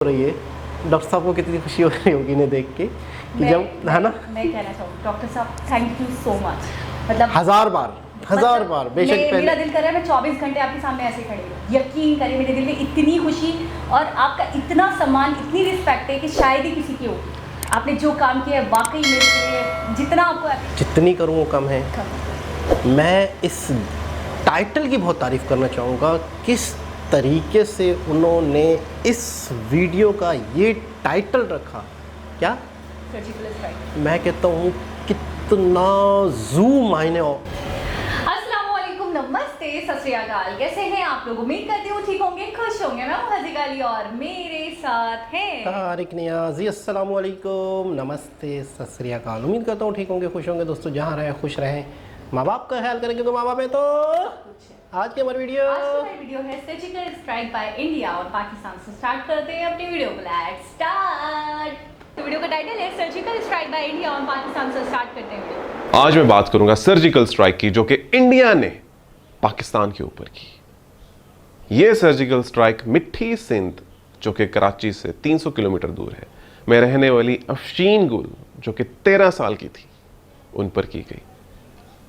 रही है। डॉक्टर साहब को कितनी खुशी हो रही होगी इन्हें देख के कि जब है ना। मैं कहना चाहूँ डॉक्टर साहब थैंक यू सो मच। मतलब हजार बार बेशक मेरा दिल कर रहा है मैं 24 घंटे आपके सामने ऐसे खड़ी हूँ। यकीन करिए मेरे दिल में इतनी खुशी और आपका इतना सम्मान, इतनी रिस्पेक्ट है कि शायद ही किसी की हो। आपने जो काम किया है वाकई मेरे लिए जितना आपको जितनी करूँ वो कम है। मैं इस टाइटल की बहुत तारीफ़ करना चाहूँगा, किस तरीके से उन्होंने इस वीडियो का ये टाइटल रखा। क्या सर्जिकल स्ट्राइक। मैं कहता हूँ कितना जूम मायने। अस्सलामुअलैकुम, नमस्ते, सत श्री अकाल। कैसे हैं आप लोग? उम्मीद करती हूँ ठीक होंगे, खुश होंगे। मैं हूँ हज़ीक अली और मेरे साथ हैं तारिक नियाज़ी। अस्सलामुअलैकुम, नमस्ते, सत श्री अकाल। उम्मीद करता हूँ ठीक होंगे, खुश होंगे। दोस्तों जहाँ रहें खुश रहें, माँ बाप का ख्याल करें क्योंकि माँ बाप है। तो आज की हमारी वीडियो है सर्जिकल स्ट्राइक बाय इंडिया और पाकिस्तान से स्टार्ट करते हैं अपनी वीडियो को। Let's start. तो वीडियो का टाइटल है सर्जिकल स्ट्राइक बाय इंडिया और पाकिस्तान से स्टार्ट करते हैं वीडियो। आज मैं बात करूंगा सर्जिकल स्ट्राइक की जो कि इंडिया ने पाकिस्तान के ऊपर की। यह सर्जिकल स्ट्राइक मिठी सिंध जो कि कराची से 300 किलोमीटर दूर है में रहने वाली अफशीन गुल जो कि 13 साल की थी उन पर की गई।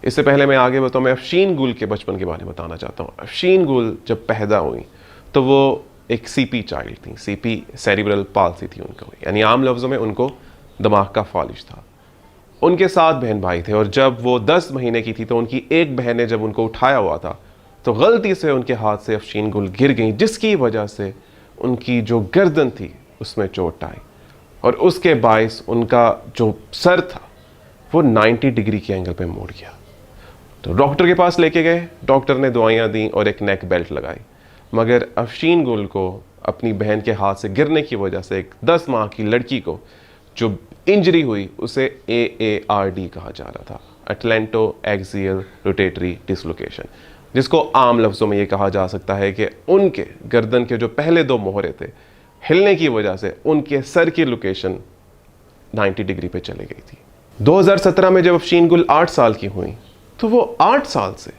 इससे पहले मैं आगे बताऊं, मैं अफशीन गुल के बचपन के बारे में बताना चाहता हूं। अफशीन गुल जब पैदा हुई तो वो एक सीपी चाइल्ड थी। सीपी सेरिब्रल पाल्सी थी उनका, यानी आम लफ्ज़ों में उनको दिमाग का फालिज था। उनके 7 बहन भाई थे और जब वो 10 महीने की थी तो उनकी एक बहन ने जब उनको उठाया हुआ था तो गलती से उनके हाथ से अफशीन गुल गिर गई, जिसकी वजह से उनकी जो गर्दन थी उसमें चोट आई और उसके बायस उनका जो सर था वो 90 डिग्री के एंगल पे मुड़ गया। तो डॉक्टर के पास लेके गए, डॉक्टर ने दवाइयाँ दी और एक नेक बेल्ट लगाई, मगर अफशीन गुल को अपनी बहन के हाथ से गिरने की वजह से एक 10 माह की लड़की को जो इंजरी हुई उसे AARD कहा जा रहा था, अटलेंटो एक्सियल रोटेटरी डिसलोकेशन, जिसको आम लफ्ज़ों में ये कहा जा सकता है कि उनके गर्दन के जो पहले 2 मोहरे थे हिलने की वजह से उनके सर की लोकेशन 90 डिग्री पे चली गई थी। 2017 में जब अफशीन गुल 8 साल की हुई तो वो 8 साल से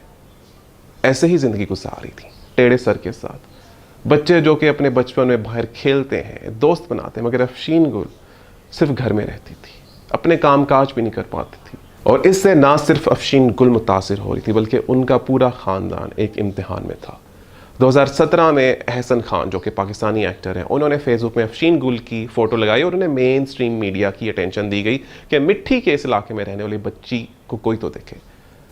ऐसे ही ज़िंदगी गुजार रही थी, टेढ़े सर के साथ। बच्चे जो कि अपने बचपन में बाहर खेलते हैं, दोस्त बनाते हैं, मगर अफशीन गुल सिर्फ घर में रहती थी, अपने काम काज भी नहीं कर पाती थी। और इससे ना सिर्फ अफशीन गुल मुतासिर हो रही थी बल्कि उनका पूरा ख़ानदान एक इम्तिहान में था। 2017 में अहसन खान जो कि पाकिस्तानी एक्टर हैं, उन्होंने फेसबुक में अफशीन गुल की फ़ोटो लगाई और उन्हें मेन स्ट्रीम मीडिया की अटेंशन दी गई कि मिट्टी के इस इलाके में रहने वाली बच्ची को कोई तो देखे।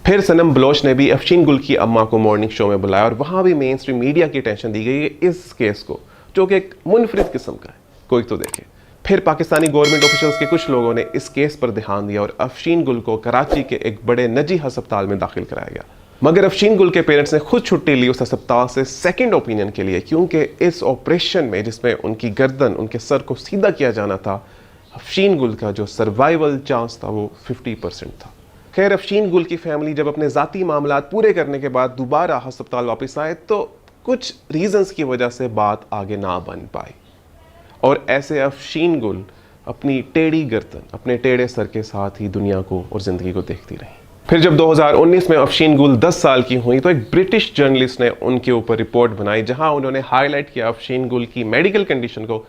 फिर सनम बलोच ने भी अफशीन गुल की अम्मा को मॉर्निंग शो में बुलाया और वहाँ भी मेन स्ट्रीम मीडिया की अटेंशन दी गई इस केस को, जो कि एक मुनफरिद किस्म का है, कोई तो देखे। फिर पाकिस्तानी गवर्नमेंट ऑफिशियल्स के कुछ लोगों ने इस केस पर ध्यान दिया और अफशीन गुल को कराची के एक बड़े निजी अस्पताल में दाखिल कराया गया। मगर अफशीन गुल के पेरेंट्स ने खुद छुट्टी ली उस अस्पताल से सेकंड ओपिनियन के लिए, क्योंकि इस ऑपरेशन में जिसमें उनकी गर्दन, उनके सर को सीधा किया जाना था, अफशीन गुल का जो सर्वाइवल चांस था वो 50% था। खैर, अफशीन गुल की फैमिली जब अपने ज़ाती मामलात पूरे करने के बाद दोबारा अस्पताल वापस आए तो कुछ रीजंस की वजह से बात आगे ना बन पाई और ऐसे अफशीन गुल अपनी टेढ़ी गर्दन, अपने टेढ़े सर के साथ ही दुनिया को और ज़िंदगी को देखती रही। फिर जब 2019 में अफशीन गुल 10 साल की हुई तो एक ब्रिटिश जर्नलिस्ट ने उनके ऊपर रिपोर्ट बनाई जहां उन्होंने हाईलाइट किया अफशीन गुल की मेडिकल कंडीशन को,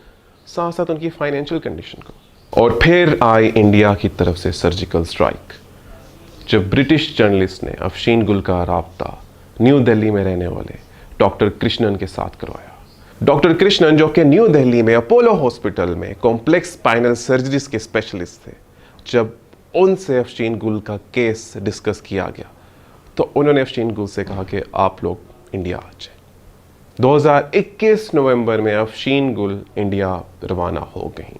साथ साथ उनकी फाइनेंशियल कंडीशन को। और फिर आई इंडिया की तरफ से सर्जिकल स्ट्राइक, जब ब्रिटिश जर्नलिस्ट ने अफशीन गुल का राब्ता न्यू दिल्ली में रहने वाले डॉक्टर कृष्णन के साथ करवाया। डॉक्टर कृष्णन जो कि न्यू दिल्ली में अपोलो हॉस्पिटल में कॉम्प्लेक्स स्पाइनल सर्जरीज के स्पेशलिस्ट थे, जब उनसे अफशीन गुल का केस डिस्कस किया गया तो उन्होंने अफशीन गुल से कहा कि आप लोग इंडिया आ जाए। 2021 नवंबर में अफशीन गुल इंडिया रवाना हो गई।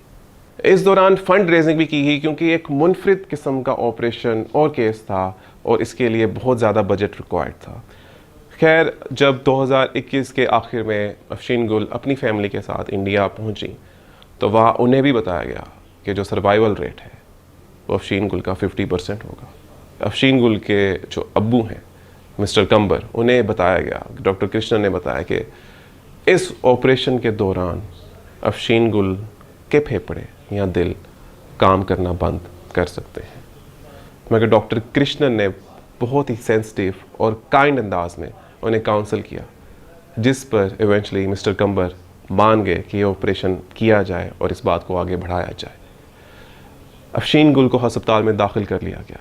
इस दौरान फंड रेजिंग भी की गई क्योंकि एक मुनफरिद किस्म का ऑपरेशन और केस था और इसके लिए बहुत ज़्यादा बजट रिक्वायर्ड था। खैर, जब 2021 के आखिर में अफशीन गुल अपनी फैमिली के साथ इंडिया पहुंची तो वहाँ उन्हें भी बताया गया कि जो सर्वाइवल रेट है वो अफशीन गुल का 50% होगा। अफशीन गुल के जो अब्बू हैं मिस्टर कंबर, उन्हें बताया गया, डॉक्टर कृष्णन ने बताया कि इस ऑपरेशन के दौरान अफशीन गुल के फेफड़े या दिल काम करना बंद कर सकते हैं। मगर डॉक्टर कृष्णन ने बहुत ही सेंसिटिव और काइंड अंदाज में उन्हें काउंसल किया, जिस पर इवेंचुअली मिस्टर कंबर मान गए कि ये ऑपरेशन किया जाए और इस बात को आगे बढ़ाया जाए। अफशीन गुल को अस्पताल में दाखिल कर लिया गया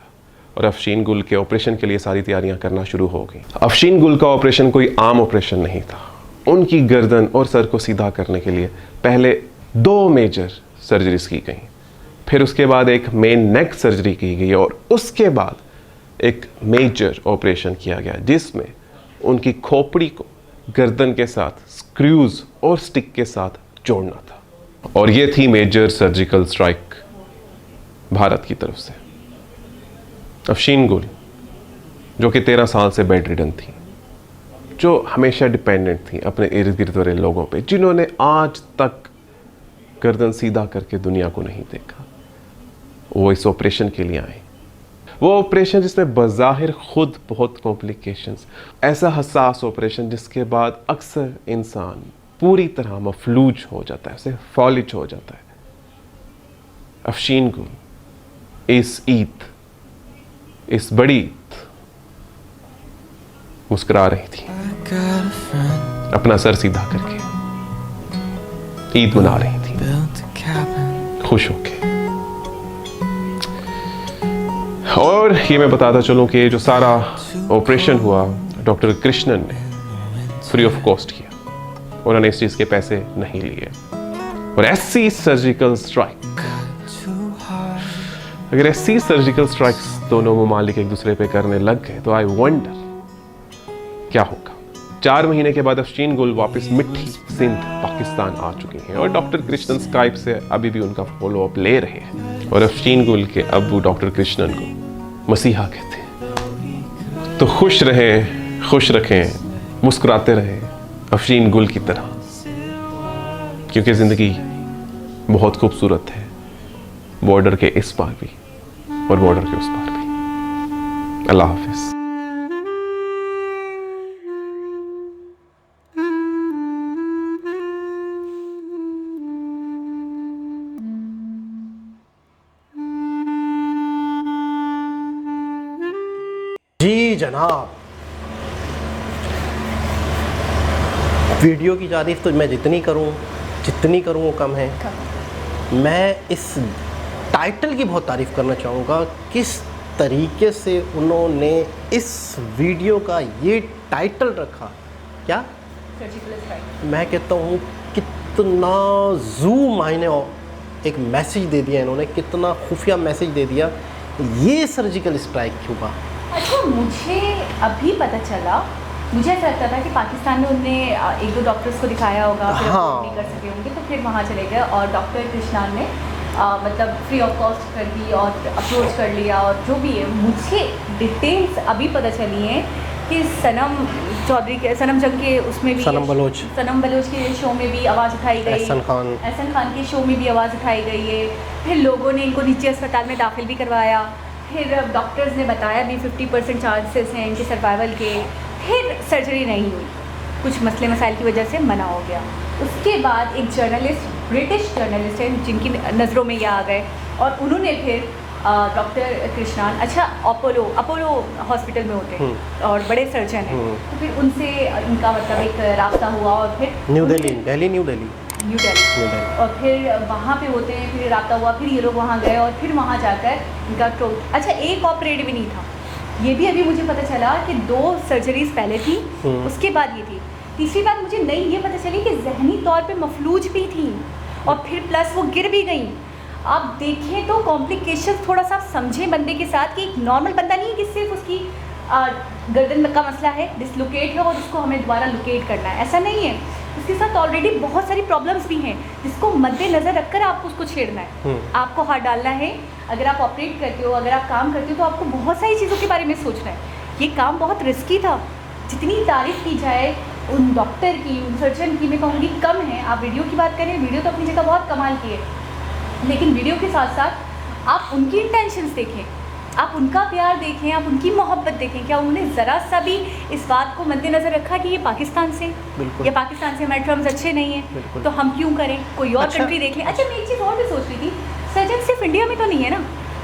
और अफशीन गुल के ऑपरेशन के लिए सारी तैयारियां करना शुरू हो गई। अफशीन गुल का ऑपरेशन कोई आम ऑपरेशन नहीं था। उनकी गर्दन और सर को सीधा करने के लिए पहले 2 मेजर सर्जरीज की गई, फिर उसके बाद एक मेन नेक सर्जरी की गई और उसके बाद एक मेजर ऑपरेशन किया गया जिसमें उनकी खोपड़ी को गर्दन के साथ स्क्रूज और स्टिक के साथ जोड़ना था। और ये थी मेजर सर्जिकल स्ट्राइक भारत की तरफ से। अफशीन गुल जो कि 13 साल से बेड रिडन थी, जो हमेशा डिपेंडेंट थी अपने इर्द गिर्द वाले लोगों पे, जिन्होंने आज तक गर्दन सीधा करके दुनिया को नहीं देखा, वो इस ऑपरेशन के लिए आए। वो ऑपरेशन जिसमें बज़ाहिर खुद बहुत कॉम्प्लिकेशंस, ऐसा हसास ऑपरेशन जिसके बाद अक्सर इंसान पूरी तरह मफलूज हो जाता है, उसे फॉलिज हो जाता है। अफशीन गुल इस ईद, इस बड़ी ईद मुस्कुरा रही थी, अपना सर सीधा करके ईद मना रही थी खुश होके। और ये मैं बताता चलूं कि जो सारा ऑपरेशन हुआ डॉक्टर कृष्णन ने फ्री ऑफ कॉस्ट किया और उन्होंने इस चीज के पैसे नहीं लिए। और ऐसी सर्जिकल स्ट्राइक, अगर ऐसी सर्जिकल स्ट्राइक्स दोनों ममालिक एक दूसरे पे करने लग गए तो आई वंडर क्या होगा। 4 महीने के बाद अफशीन गुल वापस मिठी सिंध पाकिस्तान आ चुकी हैं और डॉक्टर कृष्णन स्काइप से अभी भी उनका फॉलोअप ले रहे हैं। और अफशीन गुल के अब्बू डॉक्टर कृष्णन को मसीहा कहते हैं। तो खुश रहें, खुश रखें, मुस्कुराते रहें अफशीन गुल की तरह, क्योंकि ज़िंदगी बहुत खूबसूरत है, बॉर्डर के इस पार भी और बॉर्डर के उस पार भी। अल्लाह हाफिज़। जी जनाब, वीडियो की तारीफ तो मैं जितनी करूँ वो कम है। मैं इस टाइटल की बहुत तारीफ़ करना चाहूँगा, किस तरीके से उन्होंने इस वीडियो का ये टाइटल रखा। क्या सर्जिकल स्ट्राइक, मैं कहता हूँ कितना ज़ूम मायने एक मैसेज दे दिया इन्होंने, कितना खुफिया मैसेज दे दिया। ये सर्जिकल स्ट्राइक क्यों हुआ? अच्छा, मुझे अभी पता चला, मुझे ऐसा लगता था कि पाकिस्तान में उनने 1-2 डॉक्टर्स को दिखाया होगा, फिर हाँ। नहीं कर सके होंगे तो फिर वहाँ चले गए और डॉक्टर कृष्णन ने मतलब फ्री ऑफ कॉस्ट कर दी और अप्रोच कर लिया। और जो भी है, मुझे डिटेल्स अभी पता चली हैं कि सनम चौधरी के, सनम जंग के उसमें भी, सनम बलोच के शो में भी आवाज़ उठाई गई, एहसन खान के शो में भी आवाज़ उठाई गई है। फिर लोगों ने इनको नीचे अस्पताल में दाखिल भी करवाया, फिर डॉक्टर्स ने बताया भी 50% चांसेस हैं इनके सर्वाइवल के। फिर सर्जरी नहीं हुई, कुछ मसले मसाइल की वजह से मना हो गया। उसके बाद एक जर्नलिस्ट, ब्रिटिश जर्नलिस्ट हैं जिनकी नज़रों में ये आ गए और उन्होंने फिर डॉक्टर कृष्णन, अच्छा अपोलो हॉस्पिटल में होते हैं और बड़े सर्जन हैं, तो फिर उनसे इनका मतलब एक रास्ता हुआ और फिर न्यू दिल्ली और फिर वहाँ पे होते हैं, फिर रास्ता हुआ, फिर ये लोग वहाँ गए और फिर वहाँ जाकर इनका अच्छा एक ऑपरेट भी नहीं था। ये भी अभी मुझे पता चला कि 2 सर्जरीज पहले थी, उसके बाद ये थी। तीसरी बात मुझे नई ये पता चली कि जहनी तौर पे मफलूज भी थी और फिर प्लस वो गिर भी गई। आप देखें तो कॉम्प्लिकेशन थोड़ा सा समझें बंदे के साथ कि एक नॉर्मल बंदा नहीं है कि सिर्फ उसकी गर्दन का मसला है, डिसलोकेट है और उसको हमें दोबारा लोकेट करना है, ऐसा नहीं है। उसके साथ ऑलरेडी बहुत सारी प्रॉब्लम्स भी हैं जिसको मद्देनज़र रखकर आपको उसको छेड़ना है, आपको हाथ डालना है। अगर आप ऑपरेट करते हो, अगर आप काम करते हो तो आपको बहुत सारी चीज़ों के बारे में सोचना है। ये काम बहुत रिस्की था, जितनी तारीफ़ की जाए उन डॉक्टर की, उन सर्जन की, मैं कहूँगी कम है। आप वीडियो की बात करें, वीडियो तो अपनी जगह बहुत कमाल की है, लेकिन वीडियो के साथ साथ आप उनकी इंटेंशंस देखें, आप उनका प्यार देखें, आप उनकी मोहब्बत देखें। क्या उन्होंने ज़रा सा भी इस बात को मद्देनज़र रखा कि ये पाकिस्तान से या पाकिस्तान से हमारे टर्म्स अच्छे नहीं हैं तो हम क्यों करें, कोई और कंट्री देख लें। अच्छा, मैं एक चीज़ और भी सोच रही थी, सर्जन सिर्फ इंडिया में तो नहीं है ना,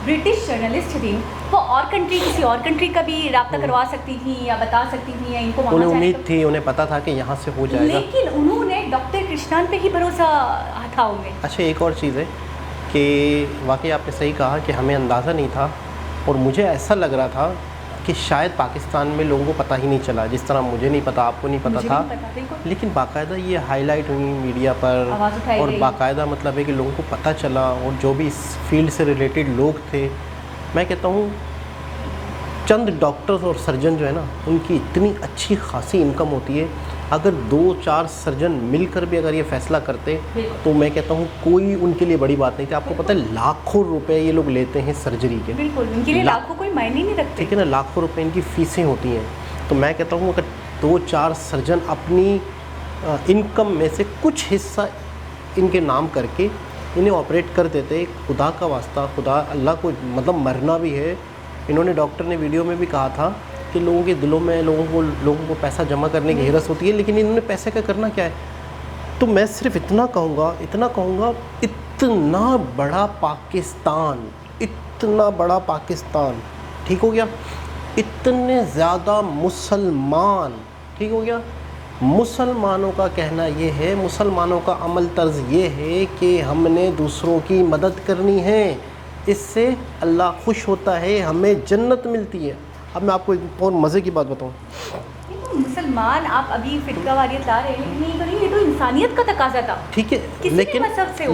ब्रिटिश जर्नलिस्ट थी, वो और कंट्री, किसी और कंट्री का भी रब्ता करवा सकती थी या बता सकती थी या इनको उन्हें उम्मीद थी, उन्हें पता था कि यहाँ से हो जाएगा, लेकिन उन्होंने में डॉक्टर कृष्णान पे ही भरोसा था उनमें। अच्छा, एक और चीज़ है कि वाकई आपने सही कहा कि हमें अंदाज़ा नहीं था, और मुझे ऐसा लग रहा था कि शायद पाकिस्तान में लोगों को पता ही नहीं चला, जिस तरह मुझे नहीं पता, आपको नहीं पता मुझे था। नहीं पता, बिल्कुल। लेकिन बाकायदा ये हाईलाइट हुई मीडिया पर, आवाज़ उठाई और गई। बाकायदा मतलब है कि लोगों को पता चला, और जो भी इस फील्ड से रिलेटेड लोग थे, मैं कहता हूँ चंद डॉक्टर्स और सर्जन जो है ना, उनकी इतनी अच्छी खासी इनकम होती है। अगर 2-4 सर्जन मिलकर भी अगर ये फैसला करते तो मैं कहता हूँ कोई उनके लिए बड़ी बात नहीं थी। आपको पता है लाखों रुपए ये लोग लेते हैं सर्जरी के। बिल्कुल, उनके लिए लाखों कोई मायने नहीं रखते। ठीक है ना, लाखों रुपए इनकी फ़ीसें होती हैं। तो मैं कहता हूँ अगर 2-4 सर्जन अपनी इनकम में से कुछ हिस्सा इनके नाम करके इन्हें ऑपरेट कर देते, खुदा का वास्ता, खुदा अल्लाह को मतलब मरना भी है। इन्होंने, डॉक्टर ने वीडियो में भी कहा था कि लोगों के दिलों में लोगों को पैसा जमा करने की हिरस होती है, लेकिन इन्होंने पैसे का करना क्या है। तो मैं सिर्फ इतना कहूँगा, इतना बड़ा पाकिस्तान, ठीक हो गया, इतने ज़्यादा मुसलमान, ठीक हो गया, मुसलमानों का कहना ये है, मुसलमानों का अमल तर्ज ये है कि हमने दूसरों की मदद करनी है, इससे अल्लाह खुश होता है, हमें जन्नत मिलती है। अब मैं आपको एक और मज़े की बात बताऊँ। तो मुसलमान, आप अभी फिरका वारियत ला रहे हैं, लेकिन ये तो इंसानियत का तकाजा था। ठीक है, किसी भी मज़हब से हो।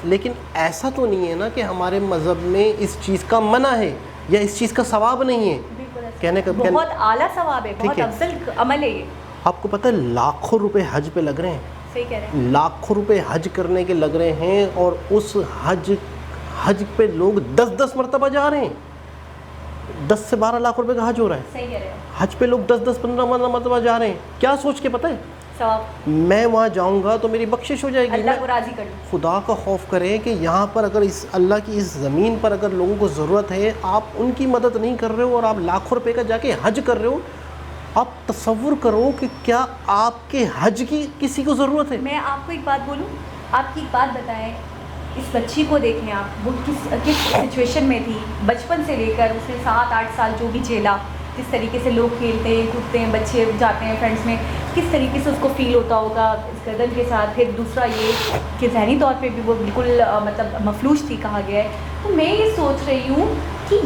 लेकिन ऐसा तो नहीं है ना कि हमारे मज़हब में इस चीज़ का मना है या इस चीज़ का सवाब नहीं है। कहने का बहुत आला सवाब है, बहुत अफजल अमल है ये। आपको पता है लाखों रुपए हज पे लग रहे हैं। सही कह रहे हैं। लाखों रुपए हज करने के लग रहे हैं, और उस हज पे लोग 10-10 मरतबा जा रहे हैं। 10 से 12 लाख रुपए का हज हो रहा है। सही कह रहे हैं। हज पे लोग 10-10-15 मरतबा जा रहे हैं। क्या सोच के, पता है, सवाब, मैं वहाँ जाऊँगा तो मेरी बख्शिश हो जाएगी। अल्लाह को राज़ी कर लो। खुदा का खौफ करें कि यहाँ पर अगर इस अल्लाह की इस ज़मीन पर अगर लोगों को ज़रूरत है, आप उनकी मदद नहीं कर रहे हो और आप लाखों रुपए का जाके हज कर रहे हो। आप तसव्वुर करो कि क्या आपके हज की किसी को ज़रूरत है। मैं आपको एक बात बोलूँ, आपकी एक बात बताएं, इस बच्ची को देखें आप, वो किस सिचुएशन में थी, बचपन से लेकर उसने 7-8 साल जो भी झेला, जिस तरीके से लोग खेलते हैं, कूदते हैं, बच्चे जाते हैं फ्रेंड्स में, किस तरीके से उसको फील होता होगा इस गर्दन के साथ। फिर दूसरा ये कि ज़हनी तौर पे भी वो बिल्कुल मतलब मफलूज थी, कहा गया है। तो मैं ये सोच रही हूँ कि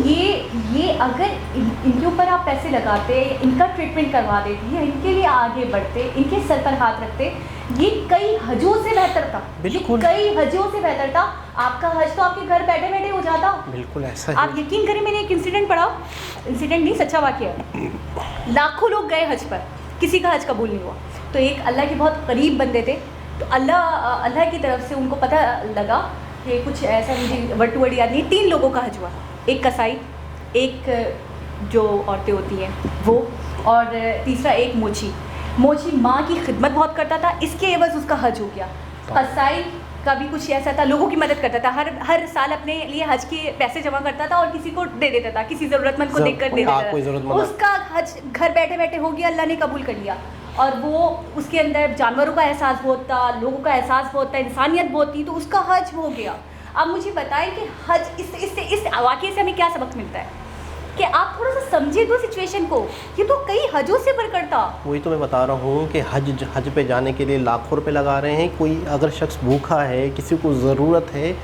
ये अगर इनके ऊपर आप पैसे लगाते, इनका ट्रीटमेंट करवा देती है, इनके लिए आगे बढ़ते, इनके सर पर हाथ रखते, ये कई हजों से बेहतर था। बिल्कुल, कई हजों से बेहतर था। आपका हज तो आपके घर बैठे बैठे हो जाता। बिल्कुल ऐसा आप यकीन करें, मैंने एक इंसिडेंट पढ़ा, इंसिडेंट नहीं सच्चा वाकया, लाखों लोग गए हज पर, किसी का हज कबूल नहीं हुआ। तो एक अल्लाह के बहुत करीब बंदे थे, तो अल्लाह की तरफ से उनको पता लगा कि कुछ ऐसा, मुझे वर्ड टू वर्ड याद नहीं, 3 लोगों का हज हुआ। एक कसाई, एक जो औरतें होती हैं वो, और तीसरा एक मोची माँ की खिदमत बहुत करता था, इसके एवज उसका हज हो गया। कसाई का भी कुछ ऐसा था, लोगों की मदद करता था, हर साल अपने लिए हज के पैसे जमा करता था और किसी को दे देता था, किसी ज़रूरतमंद को देखकर दे देता था। उसका हज घर बैठे बैठे हो गया, अल्लाह ने कबूल कर लिया। और वो उसके अंदर जानवरों का एहसास बहुत था, लोगों का एहसास बहुत था, इंसानियत बहुत थी, तो उसका हज हो गया। अब मुझे बताएं कि हज इस वाक़ये से हमें क्या सबक मिलता है कि आप थोड़ा सा समझिए दो सिचुएशन को। ये तो कई हजों से बढ़कर था। वही तो मैं बता रहा हूँ कि हज पे जाने के लिए लाखों रुपए लगा रहे हैं। कोई अगर शख्स भूखा है, किसी को ज़रूरत है,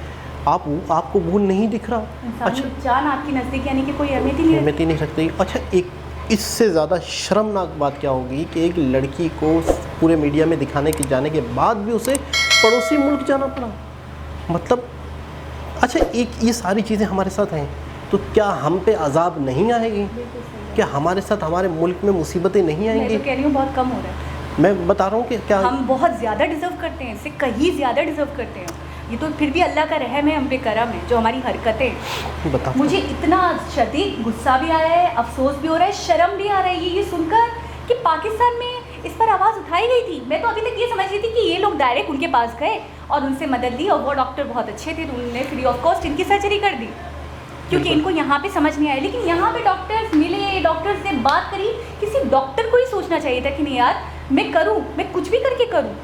आपको भूल नहीं दिख रहा। अच्छा, जान आपकी नज़दीक यानी कि कोई अहमियत ही नहीं रखती। अच्छा, एक इससे ज़्यादा शर्मनाक बात क्या होगी कि एक लड़की को पूरे मीडिया में दिखाने के जाने के बाद भी उसे पड़ोसी मुल्क जाना पड़ा। मतलब अच्छा, एक ये सारी चीज़ें हमारे साथ हैं, तो क्या हम पे अजाब नहीं आएगी? क्या हमारे साथ हमारे मुल्क में मुसीबतें नहीं आएंगी? मैं तो कह रही हूँ बहुत कम हो रहा है। मैं बता रहा हूँ कि क्या हम बहुत ज़्यादा डिज़र्व करते हैं, इससे कहीं ज़्यादा डिज़र्व करते हैं। ये तो फिर भी अल्लाह का रहम है, हम पे करम है, जो हमारी हरकतें। बता, मुझे इतना शदीद गुस्सा भी आ रहा है, अफसोस भी हो रहा है, शर्म भी आ रही है ये सुनकर कि पाकिस्तान में इस पर आवाज़ उठाई गई थी। मैं तो अभी तक ये समझ रही थी कि ये लोग डायरेक्ट उनके पास गए और उनसे मदद ली, और वो डॉक्टर बहुत अच्छे थे, तो उन्होंने फ्री ऑफ कॉस्ट इनकी सर्जरी कर दी, क्योंकि इनको यहाँ पे समझ नहीं आया। लेकिन यहाँ पे डॉक्टर्स मिले, डॉक्टर्स ने बात करी। किसी डॉक्टर को ही सोचना चाहिए था कि नहीं यार, मैं करूँ, मैं कुछ भी करके करूँ।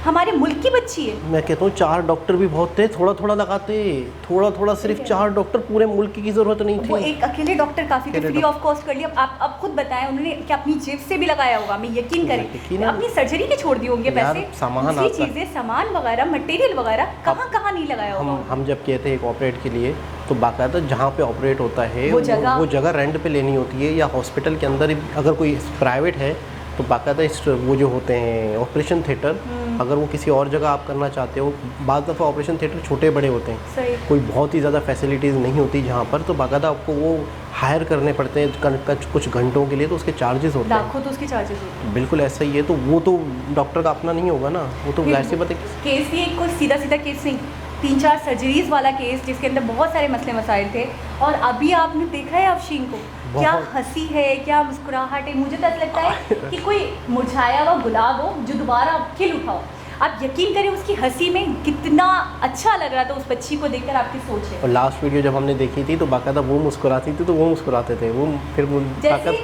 हमारे मुल्क की बच्ची है। मैं कहता हूँ 4 डॉक्टर भी बहुत थे, थोड़ा थोड़ा लगाते, थोड़ा थोड़ा सिर्फ 4 डॉक्टर, पूरे मुल्क की ज़रूरत नहीं वो थी। एक अकेले डॉक्टर काफी थे, फ्री ऑफ कॉस्ट कर लिया। आप खुद बताएं, उन्होंने क्या अपनी जेब से भी लगाया होगा, मैं यकीन करें, अपनी सर्जरी के छोड़ दिए होंगे यार, पैसे, सामान दूसरी आता है। चीजें, सामान वगैरह, मटेरियल वगैरह, कहाँ नहीं लगाया होगा। हम जब कहते हैं एक ऑपरेट के लिए, तो बाकायदा जहाँ पे ऑपरेट होता है वो जगह रेंट पे लेनी होती है, या हॉस्पिटल के अंदर अगर कोई प्राइवेट है तो बाकायदा इस वो जो होते हैं ऑपरेशन थिएटर, अगर वो किसी और जगह आप करना चाहते हो, बाद दफ़ा ऑपरेशन थिएटर छोटे बड़े होते हैं, सही। कोई बहुत ही ज़्यादा फैसिलिटीज़ नहीं होती जहाँ पर, तो बाकायदा आपको वो हायर करने पड़ते हैं कुछ घंटों के लिए, तो उसके चार्जेस होते हैं लाखों, तो उसके चार्जेस होते हैं। बिल्कुल ऐसा ही है। तो वो तो डॉक्टर का अपना नहीं होगा ना, वो तो जाहिर सी बात है। केस भी एक कोई सीधा केस नहीं, 3-4 सर्जरीज वाला केस जिसके अंदर बहुत सारे मसले मसाइल थे। और अभी आपने देखा है अफशीन को, क्या हंसी है, क्या मुस्कुराहट है। मुझे तो ऐसा लगता है कि कोई मुरझाया हुआ गुलाब हो जो दोबारा खिल उठाओ। आप यकीन करें उसकी हंसी में कितना अच्छा लग रहा था उस बच्ची को देखकर, आपकी सोच है। और लास्ट वीडियो जब हमने देखी थी तो बाकायदा वो मुस्कुराती थी, तो वो मुस्कुराते थे, वो फिर वो जैसे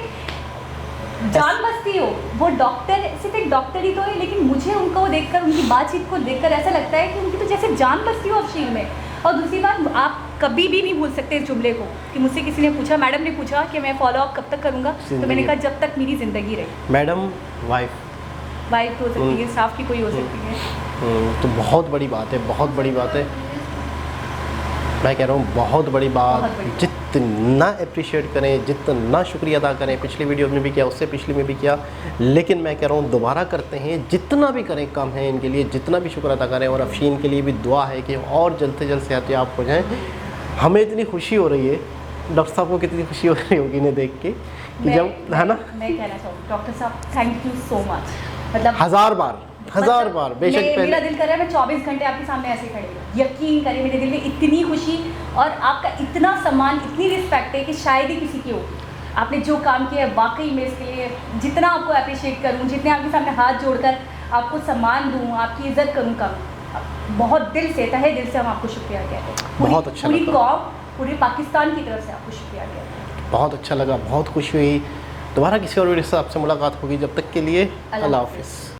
जान बसती हो। वो डॉक्टर सिर्फ एक डॉक्टर ही तो है, लेकिन मुझे उनको देखकर, उनकी बातचीत को देखकर ऐसा लगता है कि उनकी तो जैसे जान बसती हो अफशीन में। और दूसरी बात, आप कभी भी नहीं भूल सकते इस जुमले को कि मुझसे किसी ने पूछा, मैडम ने पूछा कि मैं फॉलो अप कब तक करूँगा, तो मैंने कहा जब तक मेरी ज़िंदगी रही। मैडम वाइफ हो सकती है, स्टाफ की कोई हो सकती है। तो बहुत बड़ी बात है, बहुत बड़ी बात है। मैं कह रहा हूँ बहुत बड़ी बात। जितना अप्रिशिएट करें, जितना शुक्रिया अदा करें, पिछली वीडियो में भी किया, उससे पिछली में भी किया, लेकिन मैं कह रहा हूँ दोबारा करते हैं। जितना भी करें कम है इनके लिए, जितना भी शुक्र अदा करें। और अफशीन के लिए भी दुआ है कि और जल्द से जल्द सेहतयाब हो जाएँ। हमें इतनी खुशी हो रही है, डॉक्टर साहब को कितनी खुशी हो रही होगी इन्हें देख के कि जब है ना। मैं कहना चाहूँगी डॉक्टर साहब, थैंक यू सो मच। मतलब हजार बार बेशक। मेरा दिल कर रहा है मैं 24 घंटे आपके सामने ऐसे खड़ी हूँ। यकीन करें, मेरे दिल में इतनी खुशी और आपका इतना सम्मान, इतनी रिस्पेक्ट है कि शायद ही किसी की होगी। आपने जो काम किया है, वाकई में इसके लिए जितना आपको अप्रिशिएट करूँ, जितने आपके सामने हाथ जोड़कर आपको सम्मान दूँ, आपकी इज्जत करूँ कम, बहुत दिल से, तहे दिल से हम आपको शुक्रिया कहते हैं। बहुत अच्छा पूरी लगा, कौम, पूरे पाकिस्तान की तरफ से आपको शुक्रिया कहते हैं। बहुत अच्छा लगा, बहुत खुशी हुई। दोबारा किसी और वीडियो से आपसे मुलाकात होगी, जब तक के लिए अल्लाह हाफिज़।